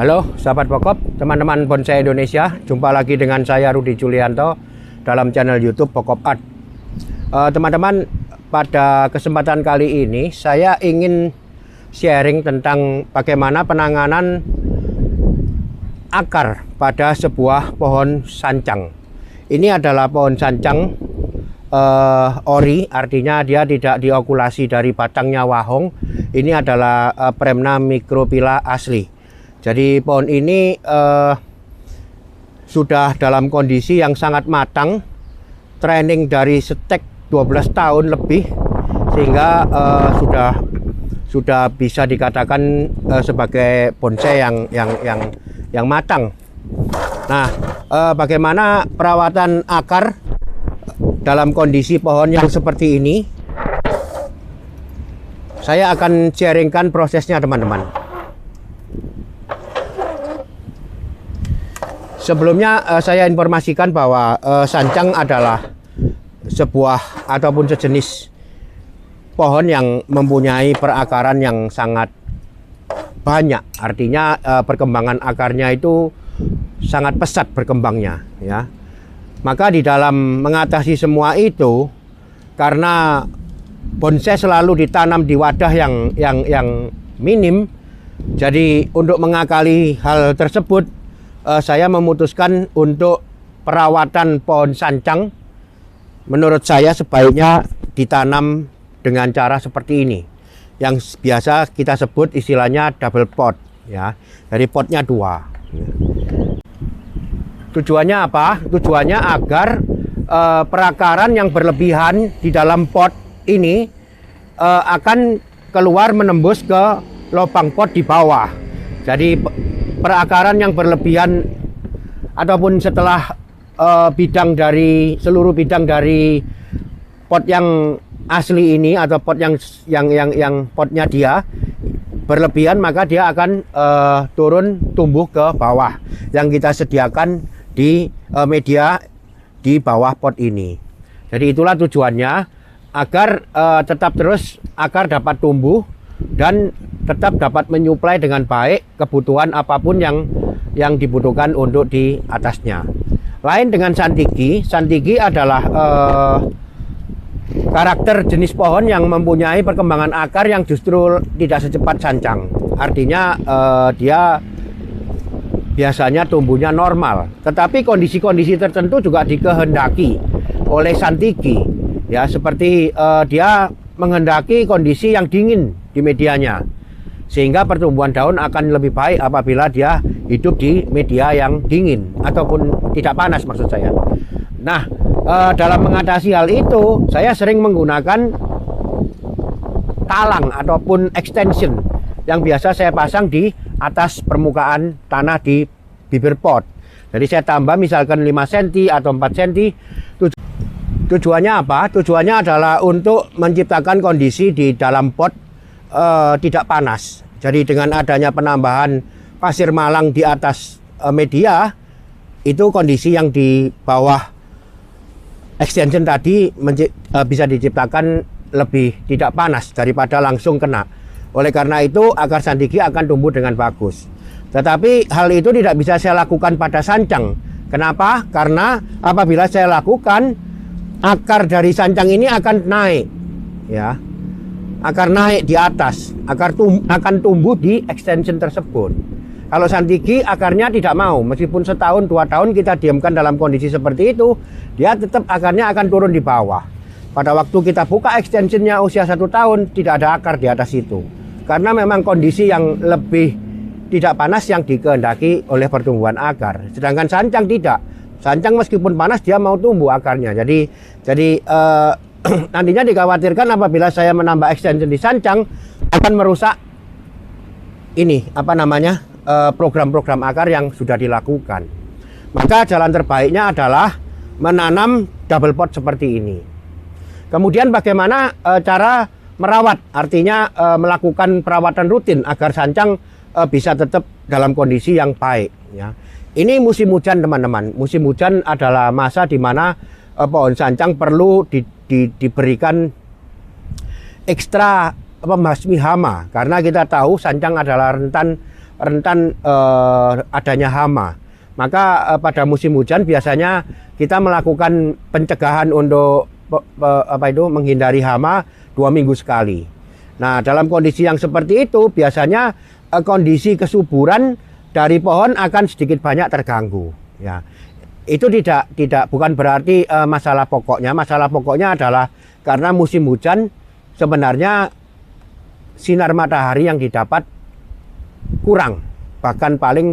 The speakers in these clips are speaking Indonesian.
Halo sahabat pokok, teman-teman bonsai Indonesia. Jumpa lagi dengan saya Rudi Julianto dalam channel YouTube Pokok Art. Teman-teman, pada kesempatan kali ini saya ingin sharing tentang bagaimana penanganan akar pada sebuah pohon sancang. Ini adalah pohon sancang ori, artinya dia tidak diokulasi dari batangnya wahong. Ini adalah Premna microphylla asli. Jadi pohon ini sudah dalam kondisi yang sangat matang, training dari setek 12 tahun lebih, sehingga sudah bisa dikatakan sebagai bonsai yang matang. Nah, bagaimana perawatan akar dalam kondisi pohon yang seperti ini? Saya akan sharingkan prosesnya, teman-teman. Sebelumnya saya informasikan bahwa sancang adalah sebuah ataupun sejenis pohon yang mempunyai perakaran yang sangat banyak. Artinya perkembangan akarnya itu sangat pesat berkembangnya, ya. Maka di dalam mengatasi semua itu, karena bonsai selalu ditanam di wadah yang minim, jadi untuk mengakali hal tersebut, saya memutuskan untuk perawatan pohon sancang. Menurut saya sebaiknya ditanam dengan cara seperti ini, yang biasa kita sebut istilahnya double pot, ya. Dari potnya 2. Tujuannya apa? Tujuannya agar perakaran yang berlebihan di dalam pot ini akan keluar menembus ke lubang pot di bawah. Jadi perakaran yang berlebihan ataupun setelah seluruh bidang dari pot yang asli ini atau pot yang potnya dia berlebihan, maka dia akan turun tumbuh ke bawah yang kita sediakan di media di bawah pot ini. Jadi itulah tujuannya, agar tetap terus akar dapat tumbuh dan tetap dapat menyuplai dengan baik kebutuhan apapun yang dibutuhkan untuk di atasnya. Lain dengan santiki. Santiki adalah karakter jenis pohon yang mempunyai perkembangan akar yang justru tidak secepat sancang. Artinya dia biasanya tumbuhnya normal, tetapi kondisi-kondisi tertentu juga dikehendaki oleh santiki, ya, seperti dia menghendaki kondisi yang dingin di medianya, sehingga pertumbuhan daun akan lebih baik apabila dia hidup di media yang dingin ataupun tidak panas, maksud saya. Nah, dalam mengatasi hal itu, saya sering menggunakan talang ataupun extension yang biasa saya pasang di atas permukaan tanah di bibir pot. Jadi saya tambah misalkan 5 cm atau 4 cm. Tujuannya apa? Tujuannya adalah untuk menciptakan kondisi di dalam pot tidak panas. Jadi dengan adanya penambahan pasir malang di atas media, itu kondisi yang di bawah extension tadi bisa diciptakan lebih tidak panas daripada langsung kena. Oleh karena itu akar santiki akan tumbuh dengan bagus. Tetapi hal itu tidak bisa saya lakukan pada sancang. Kenapa? Karena apabila saya lakukan, akar dari sancang ini akan naik, ya. Akar naik di atas, akan tumbuh di extension tersebut. Kalau santiki akarnya tidak mau, meskipun setahun 2 tahun kita diamkan dalam kondisi seperti itu, dia tetap akarnya akan turun di bawah. Pada waktu kita buka extensionnya usia 1 tahun, tidak ada akar di atas itu, karena memang kondisi yang lebih tidak panas yang dikehendaki oleh pertumbuhan akar. Sedangkan sancang tidak. Sancang meskipun panas dia mau tumbuh akarnya. Jadi nantinya dikhawatirkan apabila saya menambah extension di sancang akan merusak ini program-program akar yang sudah dilakukan. Maka jalan terbaiknya adalah menanam double pot seperti ini. Kemudian bagaimana cara merawat, artinya melakukan perawatan rutin agar sancang bisa tetap dalam kondisi yang baik, ya. Ini musim hujan, teman-teman. Musim hujan adalah masa di mana pohon sancang perlu diberikan ekstra pembasmi hama, karena kita tahu sancang adalah rentan rentan adanya hama. Maka pada musim hujan biasanya kita melakukan pencegahan untuk menghindari hama 2 minggu sekali. Nah, dalam kondisi yang seperti itu biasanya kondisi kesuburan dari pohon akan sedikit banyak terganggu. Ya, itu bukan berarti masalah pokoknya. Masalah pokoknya adalah karena musim hujan sebenarnya sinar matahari yang didapat kurang, bahkan paling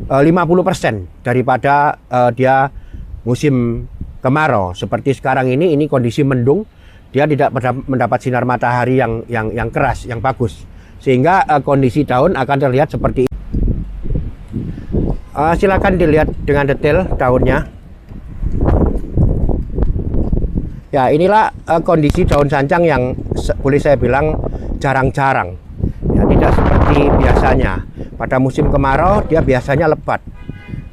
50% daripada dia musim kemarau. Seperti sekarang ini kondisi mendung, dia tidak mendapat sinar matahari yang keras, yang bagus, sehingga kondisi daun akan terlihat seperti ini. Silakan dilihat dengan detail daunnya. Ya, inilah kondisi daun sancang yang boleh saya bilang jarang-jarang. Ya, tidak seperti biasanya. Pada musim kemarau dia biasanya lebat.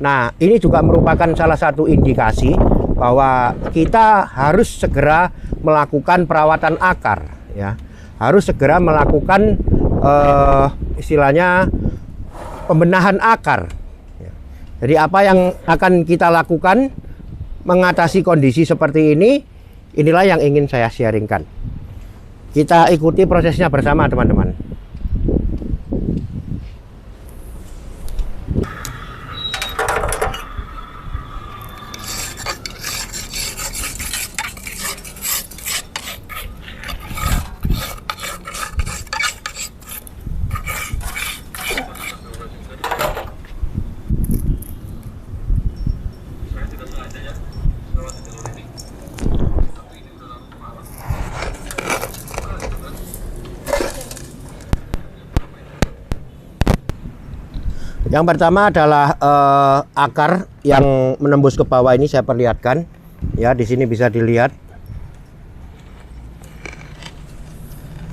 Nah, ini juga merupakan salah satu indikasi bahwa kita harus segera melakukan perawatan akar, ya. Harus segera melakukan istilahnya pembenahan akar. Jadi apa yang akan kita lakukan mengatasi kondisi seperti ini, inilah yang ingin saya sharingkan. Kita ikuti prosesnya bersama, teman-teman. Yang pertama adalah akar yang menembus ke bawah ini saya perlihatkan. Ya, di sini bisa dilihat.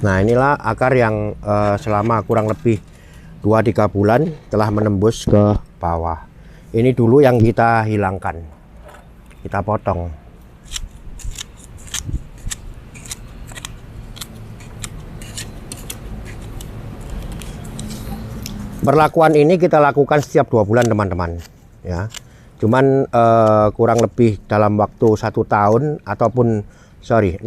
Nah, inilah akar yang selama kurang lebih 2-3 bulan telah menembus ke bawah. Ini dulu yang kita hilangkan. Kita potong. Perlakuan ini kita lakukan setiap 2 bulan, teman-teman. Ya, cuman kurang lebih dalam waktu 1 tahun ataupun 6.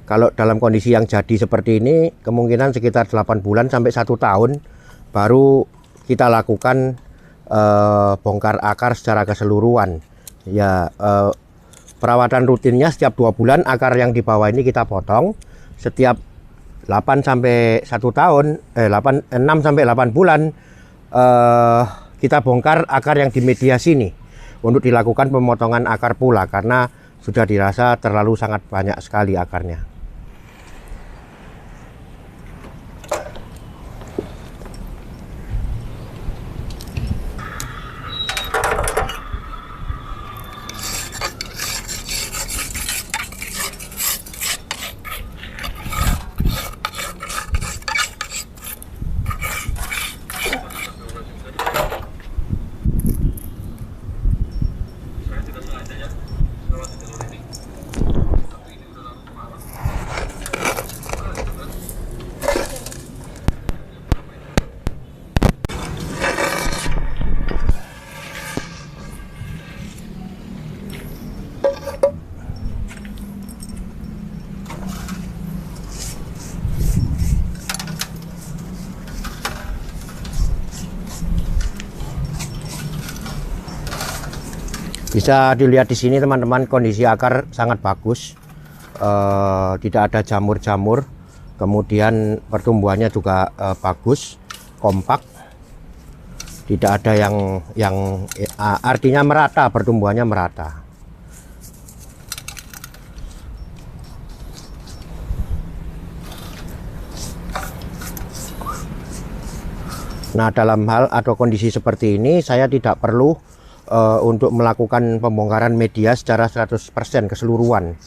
Kalau dalam kondisi yang jadi seperti ini, kemungkinan sekitar 8 bulan sampai 1 tahun baru kita lakukan bongkar akar secara keseluruhan. Ya, perawatan rutinnya setiap 2 bulan akar yang di bawah ini kita potong. Setiap 6 sampai 8 bulan kita bongkar akar yang di media sini untuk dilakukan pemotongan akar pula, karena sudah dirasa terlalu sangat banyak sekali akarnya. Bisa dilihat di sini, teman-teman, kondisi akar sangat bagus, tidak ada jamur-jamur, kemudian pertumbuhannya juga bagus, kompak, tidak ada yang artinya merata, pertumbuhannya merata. Nah, dalam hal atau kondisi seperti ini saya tidak perlu untuk melakukan pembongkaran media secara 100% keseluruhan.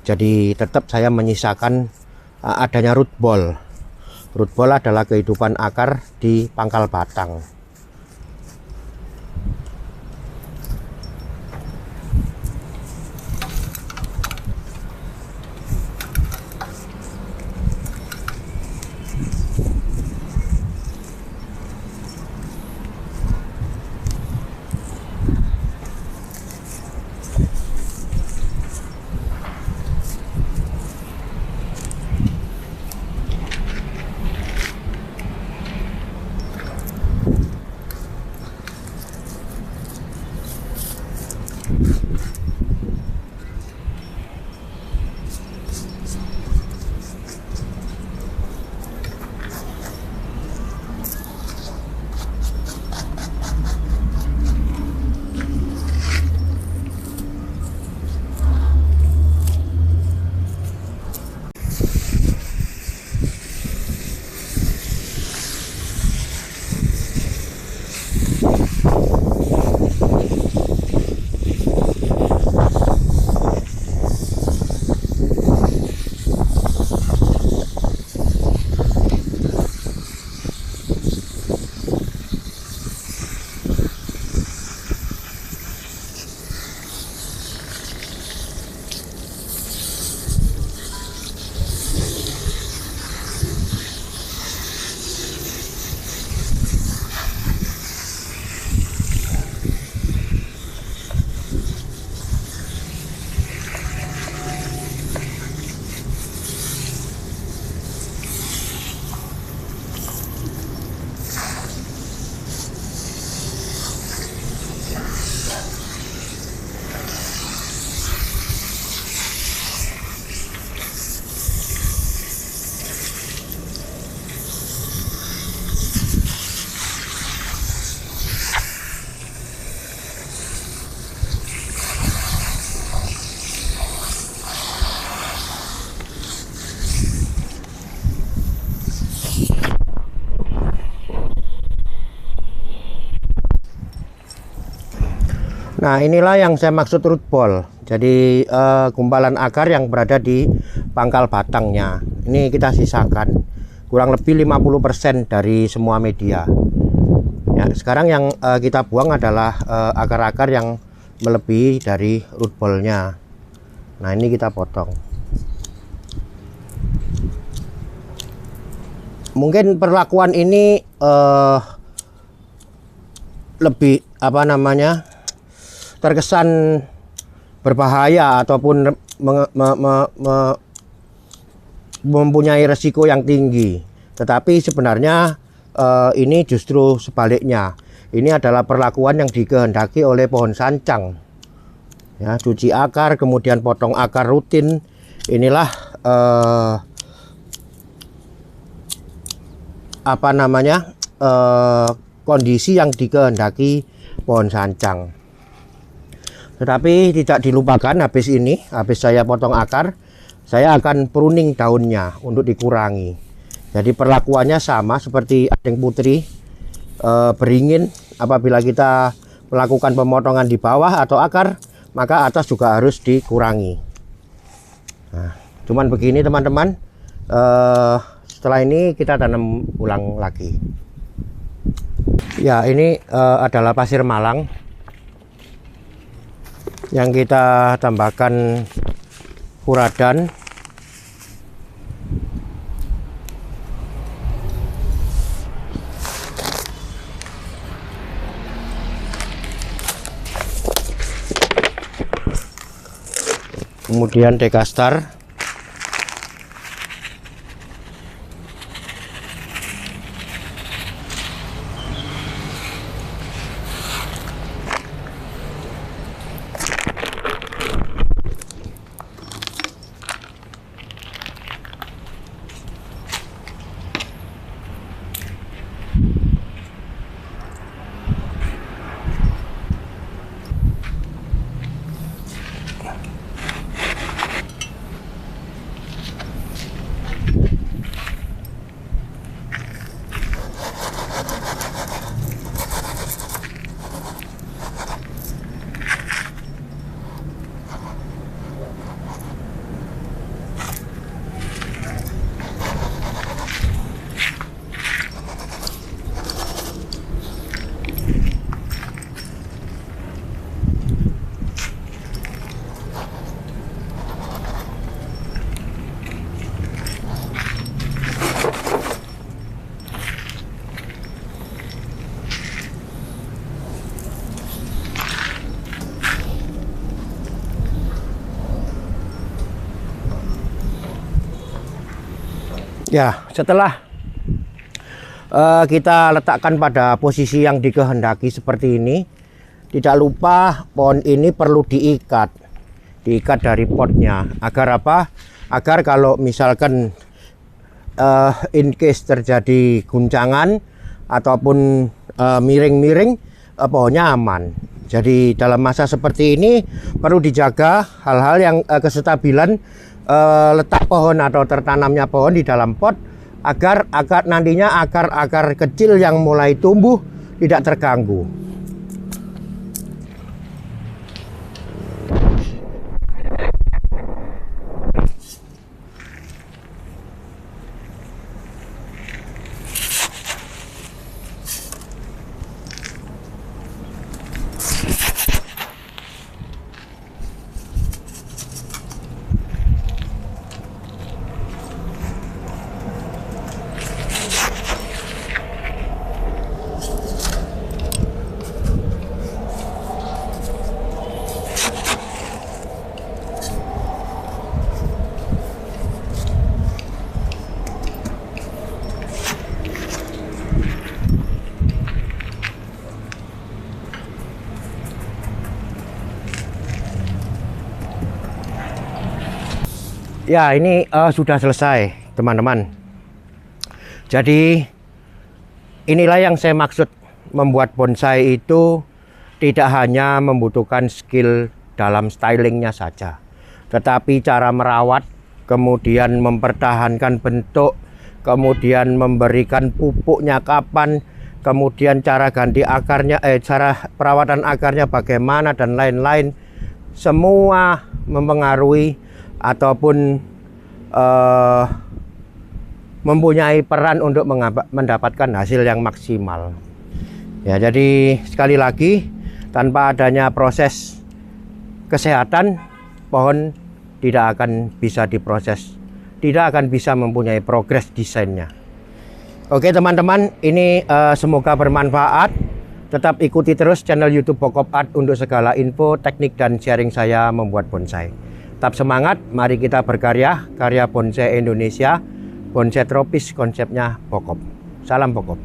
Jadi tetap saya menyisakan adanya root ball. Root ball adalah kehidupan akar di pangkal batang. Nah, inilah yang saya maksud root ball. Jadi gumpalan akar yang berada di pangkal batangnya. Ini kita sisakan kurang lebih 50% dari semua media. Ya, sekarang yang kita buang adalah akar-akar yang melebihi dari root ball-nya. Nah, ini kita potong. Mungkin perlakuan ini lebih apa namanya, terkesan berbahaya ataupun mempunyai resiko yang tinggi. Tetapi sebenarnya ini justru sebaliknya. Ini adalah perlakuan yang dikehendaki oleh pohon sancang. Ya, cuci akar, kemudian potong akar rutin. Inilah apa namanya, kondisi yang dikehendaki pohon sancang. Tetapi tidak dilupakan, habis saya potong akar, saya akan pruning daunnya untuk dikurangi. Jadi perlakuannya sama seperti adeng putri, beringin. Apabila kita melakukan pemotongan di bawah atau akar, maka atas juga harus dikurangi. Nah, cuman begini teman-teman. Setelah ini kita tanam ulang lagi. Ya, ini adalah pasir malang yang kita tambahkan furadan. Kemudian dekastar. Ya, setelah kita letakkan pada posisi yang dikehendaki seperti ini, tidak lupa pohon ini perlu diikat dari potnya. Agar apa? Agar kalau misalkan in case terjadi guncangan ataupun miring-miring, pohonnya aman. Jadi dalam masa seperti ini perlu dijaga hal-hal yang kestabilan letak pohon atau tertanamnya pohon di dalam pot, agar nantinya akar kecil yang mulai tumbuh tidak terganggu. Ya, ini sudah selesai, teman-teman. Jadi inilah yang saya maksud, membuat bonsai itu tidak hanya membutuhkan skill dalam stylingnya saja, tetapi cara merawat, kemudian mempertahankan bentuk, kemudian memberikan pupuknya kapan, kemudian cara ganti akarnya, cara perawatan akarnya bagaimana, dan lain-lain. Semua mempengaruhi ataupun mempunyai peran untuk mendapatkan hasil yang maksimal. Ya, jadi sekali lagi, tanpa adanya proses kesehatan, pohon tidak akan bisa diproses, tidak akan bisa mempunyai progres desainnya. Oke teman-teman, ini semoga bermanfaat. Tetap ikuti terus channel YouTube Bokop Art untuk segala info, teknik, dan sharing saya membuat bonsai. Tetap semangat, mari kita berkarya, karya bonsai Indonesia, bonsai tropis konsepnya Bokop. Salam Bokop.